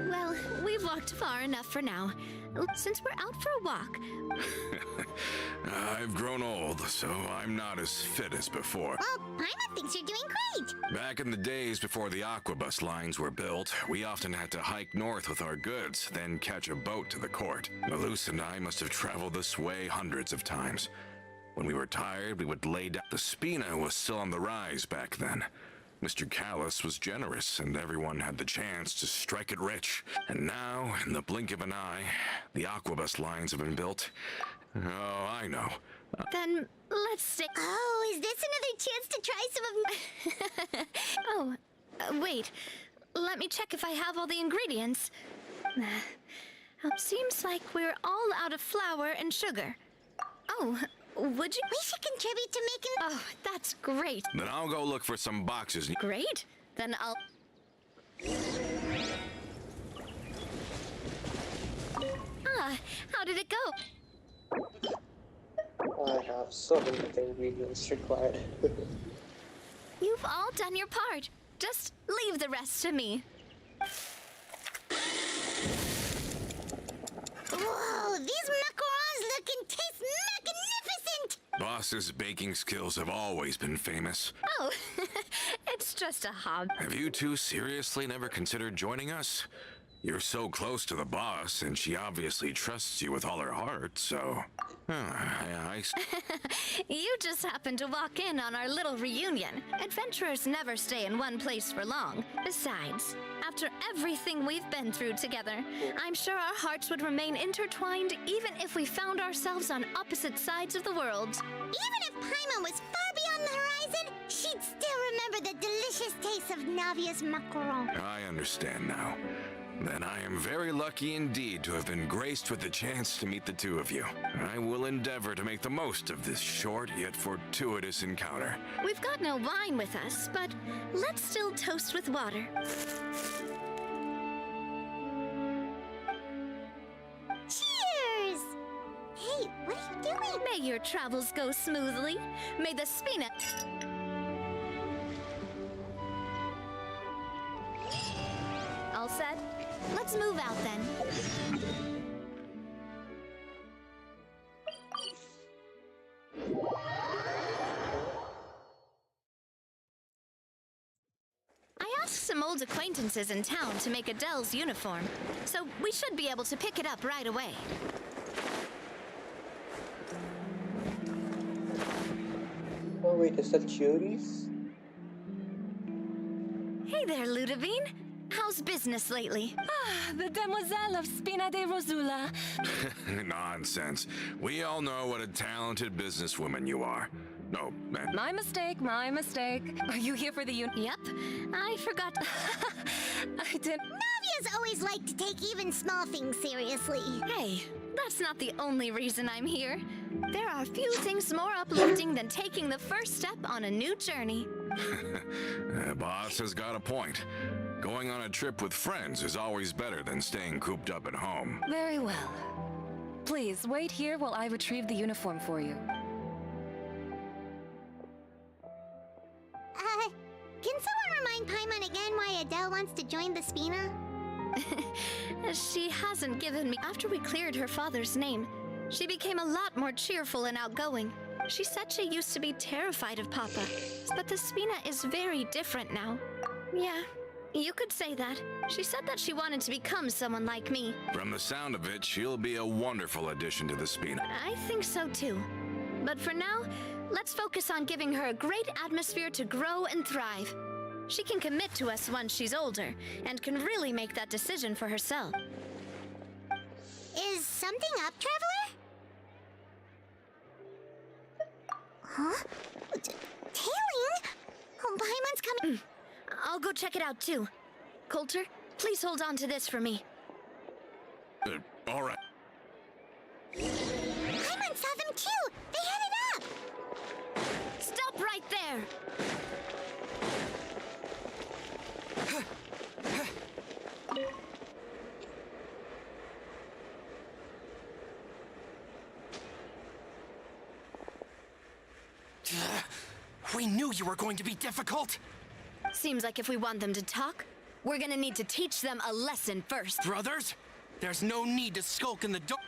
Well, we've walked far enough for now. Since we're out for a walk, I've grown old, so I'm not as fit as before. Well, Paimon thinks you're doing great. Back in the days before the aquabus lines were built, we often had to hike north with our goods, then catch a boat to the court. Malus and I must have traveled this way hundreds of times. When we were tired, we would lay down. The Spina was still on the rise back then. Mr. Callis was generous, and everyone had the chance to strike it rich. And now, in the blink of an eye, the aquabus lines have been built. Oh, I know. then let's stick. Oh, is this another chance to try some of... Oh, wait. Let me check if I have all the ingredients. Seems like we're all out of flour and sugar. Oh, would you? We should contribute to making... Oh, that's great. Then I'll go look for some boxes. Great. Then I'll... Ah, how did it go? I have so many of the ingredients required. You've all done your part. Just leave the rest to me. Whoa, these macarons look and taste magnificent! Boss's baking skills have always been famous. Oh, it's just a hobby. Have you two seriously never considered joining us? You're so close to the boss, and she obviously trusts you with all her heart, so... You just happened to walk in on our little reunion. Adventurers never stay in one place for long. Besides, after everything we've been through together, I'm sure our hearts would remain intertwined even if we found ourselves on opposite sides of the world. Even if Paimon was far beyond the horizon, she'd still remember the delicious taste of Navia's macaron. I understand now. Then I am very lucky indeed to have been graced with the chance to meet the two of you. I will endeavor to make the most of this short yet fortuitous encounter. We've got no wine with us, but let's still toast with water. Cheers! Hey, what are you doing? May your travels go smoothly. May the Spina... All set? Let's move out then. I asked some old acquaintances in town to make Adele's uniform, so we should be able to pick it up right away. Oh wait, is that Cuties? Hey there, Ludovine. How's business lately? Ah, the demoiselle of Spina de Rosula. Nonsense. We all know what a talented businesswoman you are. No, man. My mistake, my mistake. Are you here for the Yep, I forgot. I didn't... Navia's always liked to take even small things seriously. Hey, that's not the only reason I'm here. There are few things more uplifting than taking the first step on a new journey. Boss has got a point. Going on a trip with friends is always better than staying cooped up at home. Very well. Please, wait here while I retrieve the uniform for you. Can someone remind Paimon again why Adele wants to join the Spina? She hasn't given me... After we cleared her father's name, she became a lot more cheerful and outgoing. She said she used to be terrified of Papa, but the Spina is very different now. Yeah, you could say that. She said that she wanted to become someone like me. From the sound of it, she'll be a wonderful addition to the Spina. I think so too. But for now, let's focus on giving her a great atmosphere to grow and thrive. She can commit to us once she's older, and can really make that decision for herself. Is something up, Traveler? Huh? Tailing? Oh, Paimon's coming. I'll go check it out too. Coulter, please hold on to this for me. All right. Paimon saw them too! They headed up! Stop right there! We knew you were going to be difficult. Seems like if we want them to talk, we're gonna need to teach them a lesson first. Brothers, there's no need to skulk in the dark.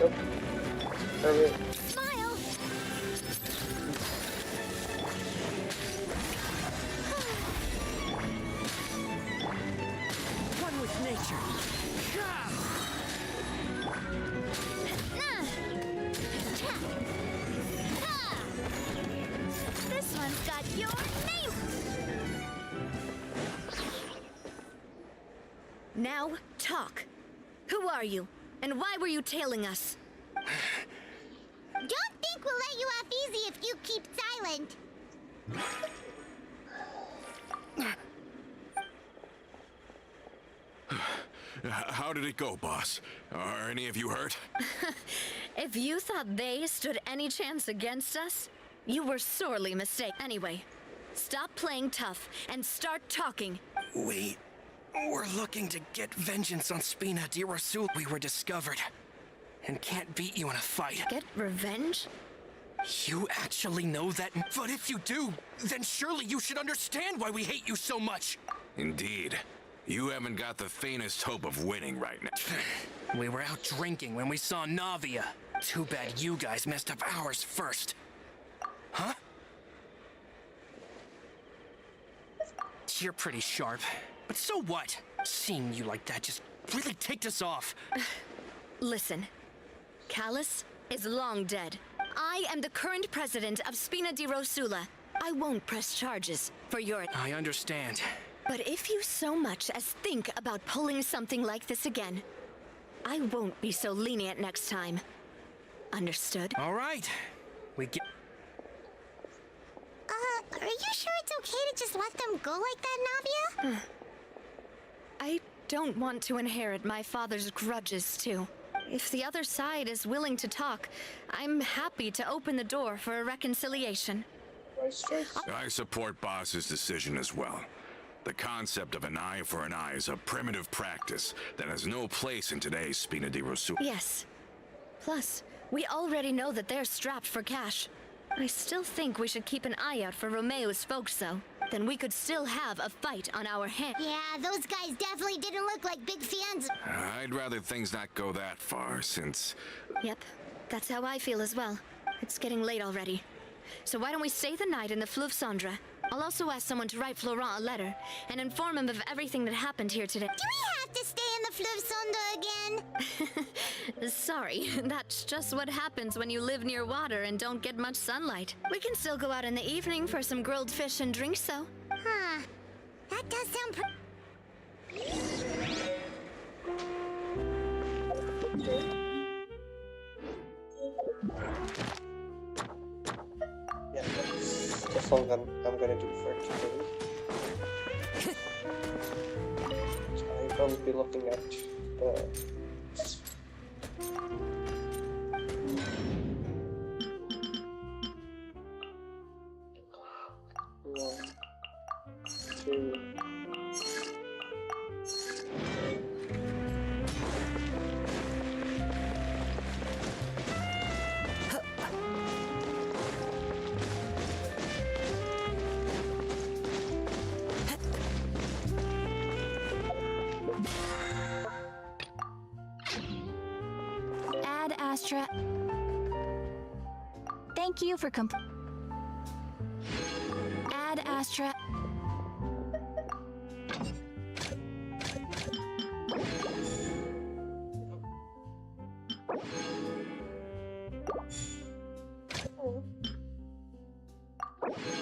Yep. Hurry. Smile! One with nature. This one's got your name! Now, talk. Who are you? And why were you tailing us? Don't think we'll let you off easy if you keep silent. How did it go, boss? Are any of you hurt? If you thought they stood any chance against us, you were sorely mistaken. Anyway, stop playing tough and start talking. We're looking to get vengeance on Spina di Rasul. We were discovered and can't beat you in a fight. Get revenge? You actually know that? But if you do, then surely you should understand why we hate you so much. Indeed. You haven't got the faintest hope of winning right now. We were out drinking when we saw Navia. Too bad you guys messed up ours first. Huh? You're pretty sharp. But so what? Seeing you like that just really ticked us off. Listen, Callus is long dead. I am the current president of Spina di Rosula. I won't press charges for your... I understand. But if you so much as think about pulling something like this again, I won't be so lenient next time. Understood? All right. We get... Are you sure it's okay to just let them go like that, Navia? I don't want to inherit my father's grudges, too. If the other side is willing to talk, I'm happy to open the door for a reconciliation. Nice choice. I support boss's decision as well. The concept of an eye for an eye is a primitive practice that has no place in today's Spina di Rosu. Yes. Plus, we already know that they're strapped for cash. I still think we should keep an eye out for Romeo's folks, though. Then we could still have a fight on our hands. Yeah, those guys definitely didn't look like big fans. I'd rather things not go that far, since... Yep, that's how I feel as well. It's getting late already. So why don't we stay the night in the Fleuve Cendre? I'll also ask someone to write Florent a letter and inform him of everything that happened here today. Do we have to stay in the Fleuve Cendre again? Sorry, that's just what happens when you live near water and don't get much sunlight. We can still go out in the evening for some grilled fish and drinks, though. Huh. That does sound Yeah, that's all I'm gonna do for today. So I will be looking at the... One, two... Ad Astra. Thank you for Ad Astra.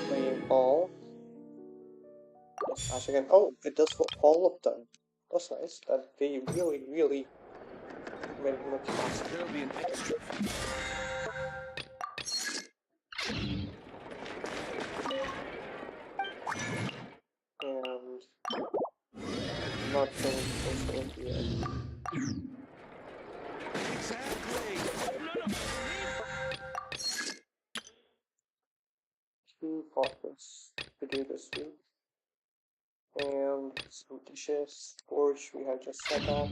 Playing all. Yes, Ash again. Oh, it does for all of them. That's nice. That they really made it much faster. There'll be an extra. And not going to here. Two pockets to do this with. And some dishes. Porch, we have just set up.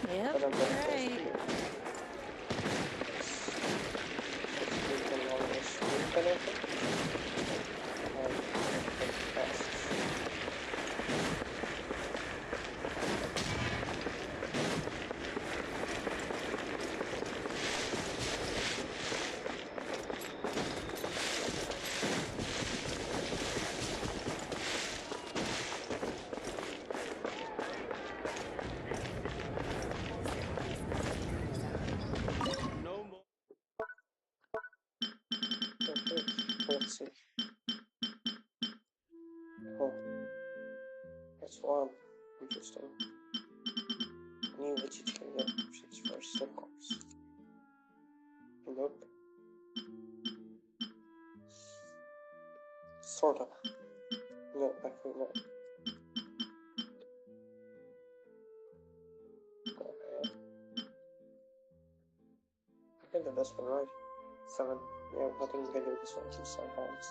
Yep, But I'm gonna close it right. here. We can always sleep a little. And take tests. Okay, let's see. Oh, that's one. Interesting. New vegetarian options for sitcoms. Nope. Sorta. No, actually no. Okay. I can do this one right. 7. Yeah, I think we can do this one too sometimes.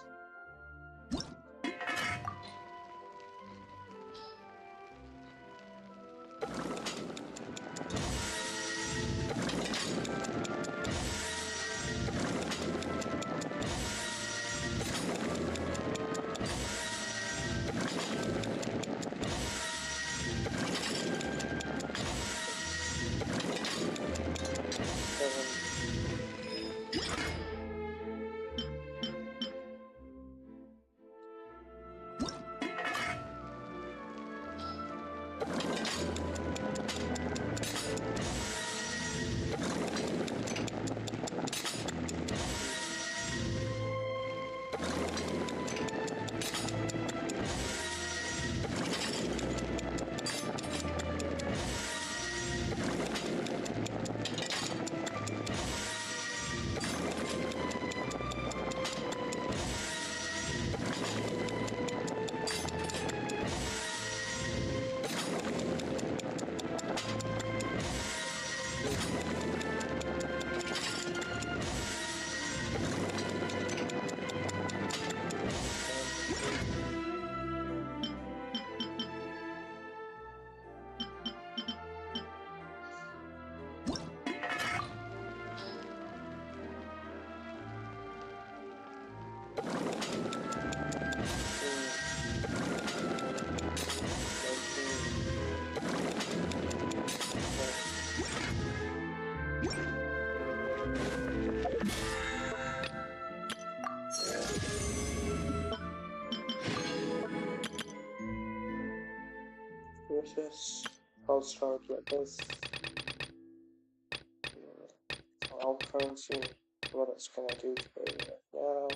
Yes, I'll start with this. I'll currency. What it's gonna do today right now.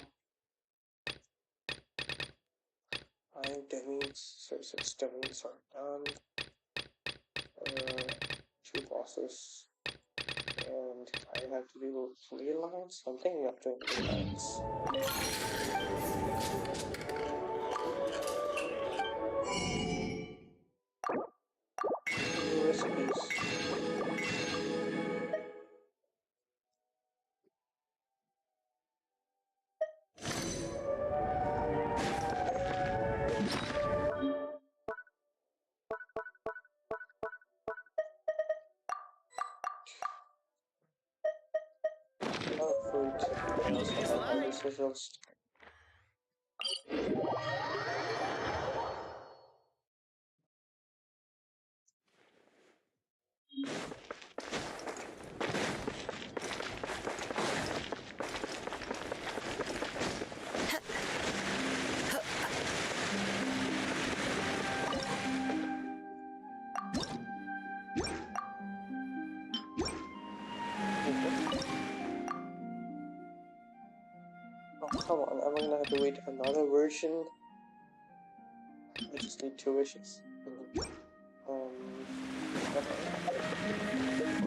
5 dummies, so 6 dummies are done. 2 bosses. And I have to do 3 lines? I'm thinking of doing 3 lines. Recipes. Fruit. This is roast. Oh, come on, am I gonna have to wait another version? I just need 2 wishes.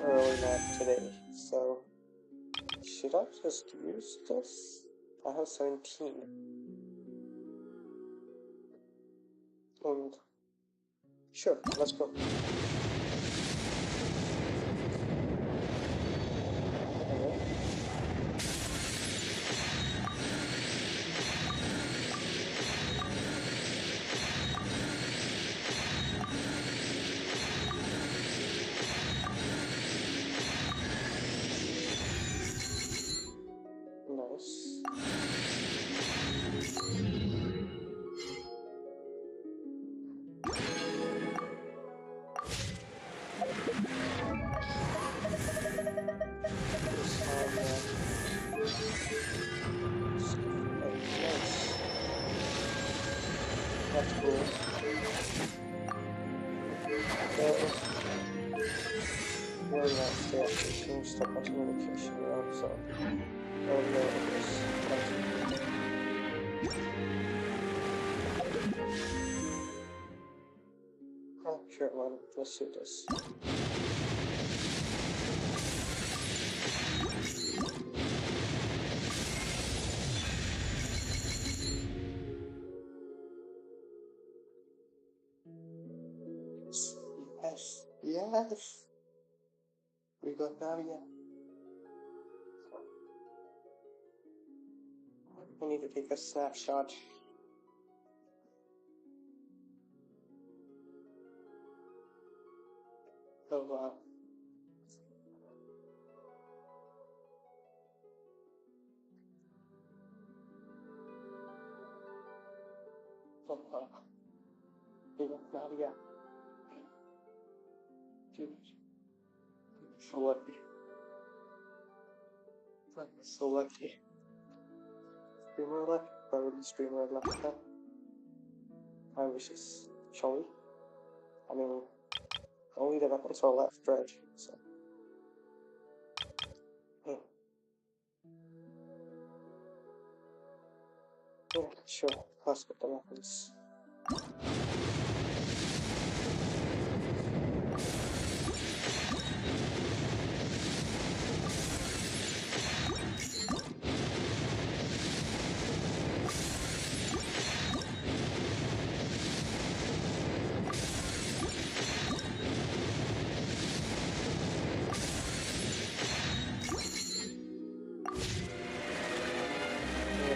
Early not today, so should I just use this? I have 17. And sure, let's go. cool. Very nice. They actually changed the button location now, so oh no, it was oh, sure, man, let's do this. Yes, yes. We got Navia. I need to take a snapshot. Oh wow. Oh wow. We got Navia. Dude. So lucky. I'm so lucky. Streamer left? Probably streamer left now. My wishes. Shall we? I mean, only the weapons are left, right? So. Yeah, sure. Let's get the weapons.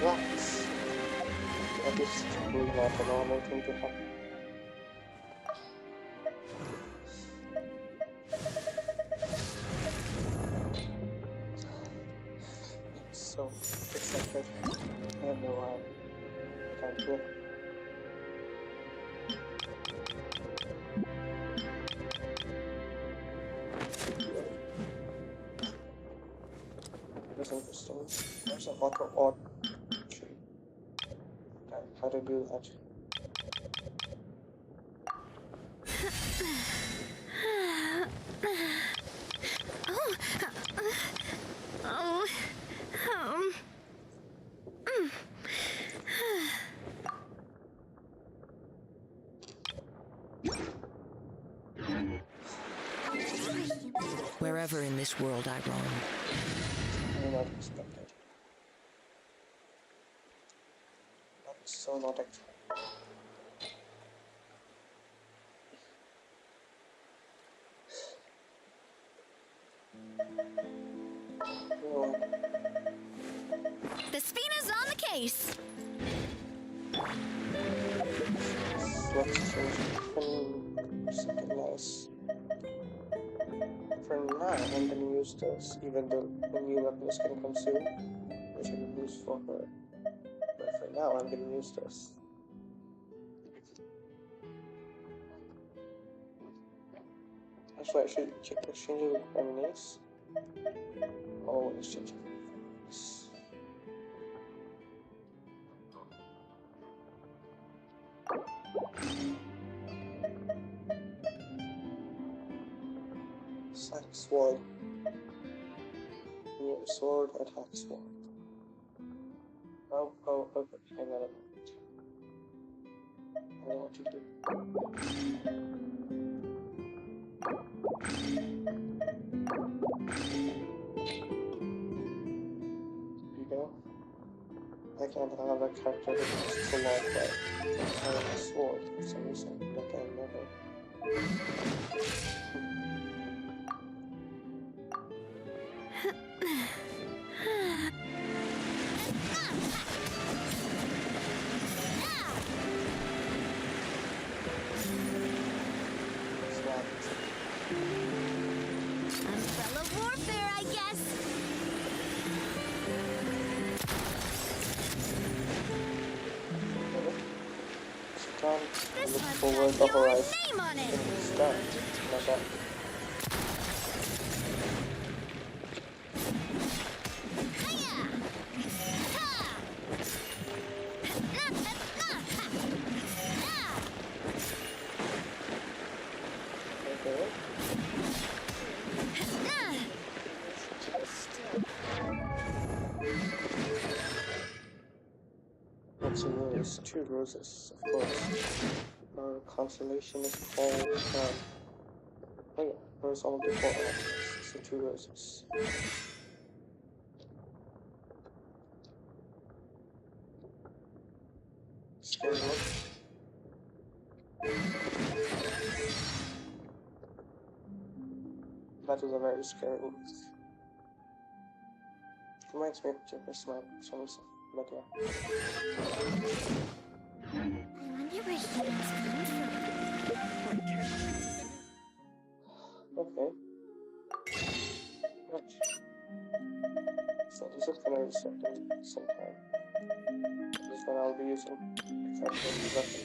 Relax. That is really not a normal thing to happen. So excited. I don't know why I can't do it. That's interesting. There's a lot of odd tree. How to do that? Wherever in this world I roam, I did not expect it. That's so not expected. Oh, The Spina's on the case. let's change something nice. For now, I'm gonna use this, even though the new weapons can consume, which I can use for her. But for now, I'm gonna use this. Actually, I should check exchanging with enemies. Oh, exchange. Attack sword. New sword, attack sword. Oh, okay. Hang on a minute. I know what to do. Here you go. I can't have a character that uses a lot, but I have a sword for some reason. Like I never. Umbrella warfare, I guess. This Look one's forward got the your horizon. name on it. It's done. Not bad. Hiya! Ha! What's a rose? 2 roses, of course. Our constellation is called, oh yeah, where's all of the 4 options? So 2 roses. Scary look. That was a very scary look. Reminds me of Jeffrey's smile, for some reason, but yeah. I wonder where humans come from. Okay. Right. So this is gonna reset in some time. This one I'll be using if I change the weapon.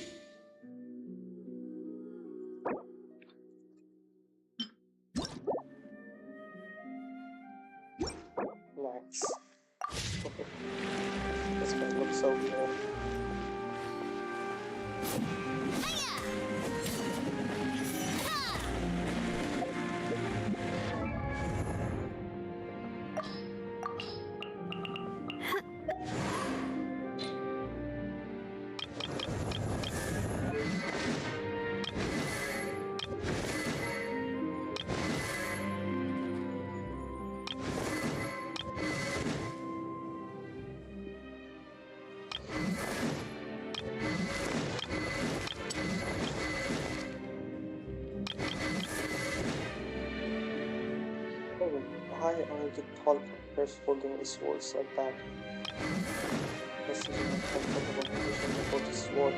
Nice. This gonna look so good. Why are the tall characters holding the swords like that? This is an uncomfortable position to hold the sword.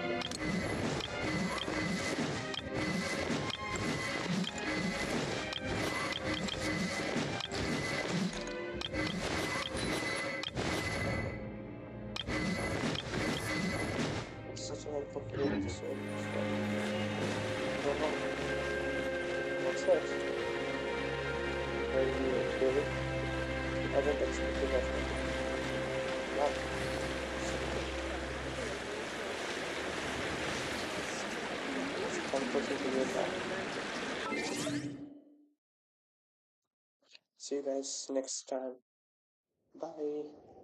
It's such an uncomfortable position. I don't know. What's next? Very weird, really. I didn't expect that. Wow. It's comforting to hear that. See you guys next time. Bye.